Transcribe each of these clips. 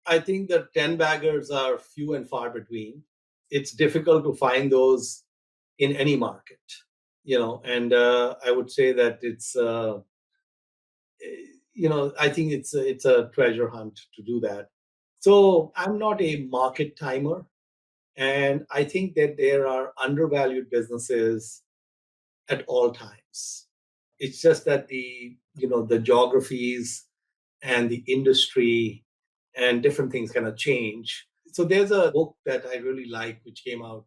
I think the 10 baggers are few and far between. It's difficult to find those in any market, and I would say that I think it's a treasure hunt to do that. So I'm not a market timer, and I think that there are undervalued businesses at all times. It's just that the geographies and the industry and different things kind of change. So there's a book that I really like, which came out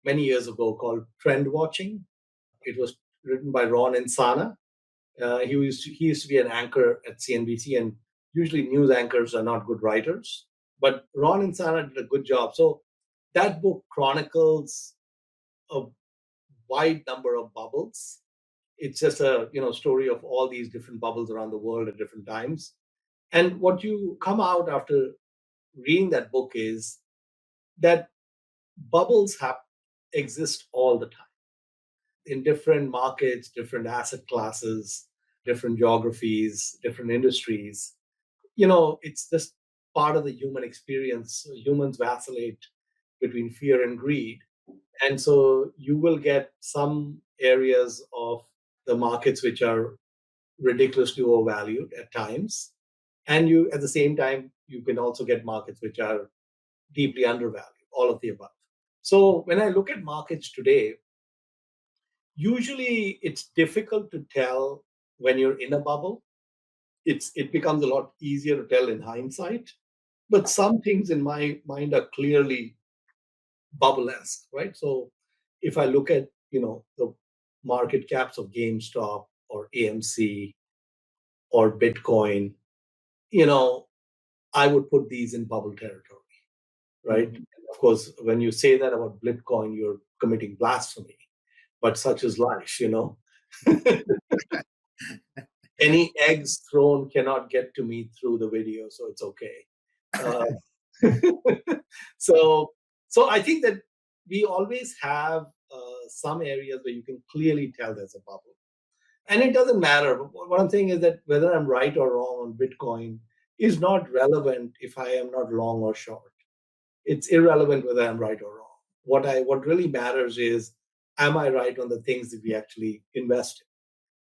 many years ago called Trend Watching. It was written by Ron Insana. He used to be an anchor at CNBC, and usually news anchors are not good writers. But Ron Insana did a good job. So that book chronicles a wide number of bubbles. It's just a story of all these different bubbles around the world at different times. And what you come out after reading that book is that bubbles have exist all the time in different markets, different asset classes, different geographies, different industries. It's just part of the human experience. Humans vacillate between fear and greed. And so you will get some areas of the markets which are ridiculously overvalued at times. And you, at the same time, you can also get markets which are deeply undervalued, all of the above. So when I look at markets today, usually it's difficult to tell when you're in a bubble. It becomes a lot easier to tell in hindsight. But some things in my mind are clearly bubble-esque, right? So if I look at, the market caps of GameStop or AMC or Bitcoin, you know, I would put these in bubble territory, right? Mhm. Of course, when you say that about Bitcoin, you're committing blasphemy, but such is life. Any eggs thrown cannot get to me through the video, so it's okay. Uh, so, so I think that we always have some areas where you can clearly tell there's a bubble, and it doesn't matter. But what I'm saying is that whether I'm right or wrong on Bitcoin is not relevant if I am not long or short. It's irrelevant whether I'm right or wrong. What really matters is, am I right on the things that we actually invest in?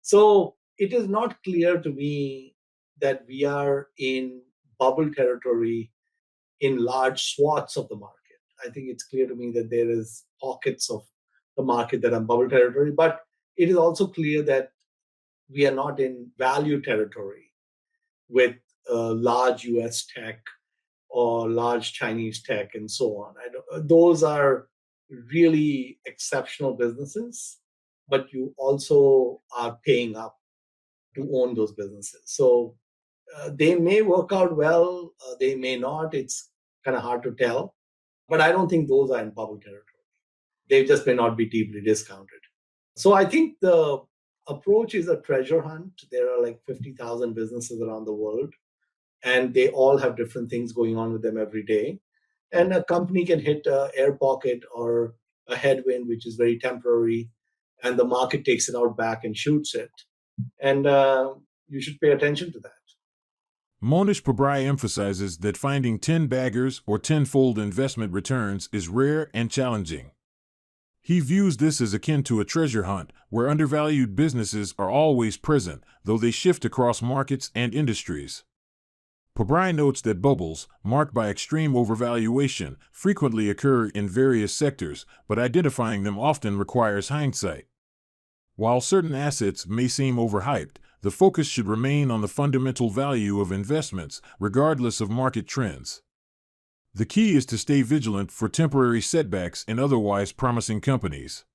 So it is not clear to me that we are in bubble territory in large swaths of the market. I think it's clear to me that there is pockets of the market that are bubble territory, but it is also clear that we are not in value territory with large US tech or large Chinese tech and so on. Those are really exceptional businesses, but you also are paying up to own those businesses. So they may work out well, they may not. It's kind of hard to tell, but I don't think those are in bubble territory. They just may not be deeply discounted. So I think the approach is a treasure hunt. There are like 50,000 businesses around the world, and they all have different things going on with them every day. And a company can hit an air pocket or a headwind, which is very temporary, and the market takes it out back and shoots it. And you should pay attention to that. Mohnish Pabrai emphasizes that finding 10 baggers or tenfold investment returns is rare and challenging. He views this as akin to a treasure hunt, where undervalued businesses are always present, though they shift across markets and industries. Pabrai notes that bubbles, marked by extreme overvaluation, frequently occur in various sectors, but identifying them often requires hindsight. While certain assets may seem overhyped, the focus should remain on the fundamental value of investments, regardless of market trends. The key is to stay vigilant for temporary setbacks in otherwise promising companies.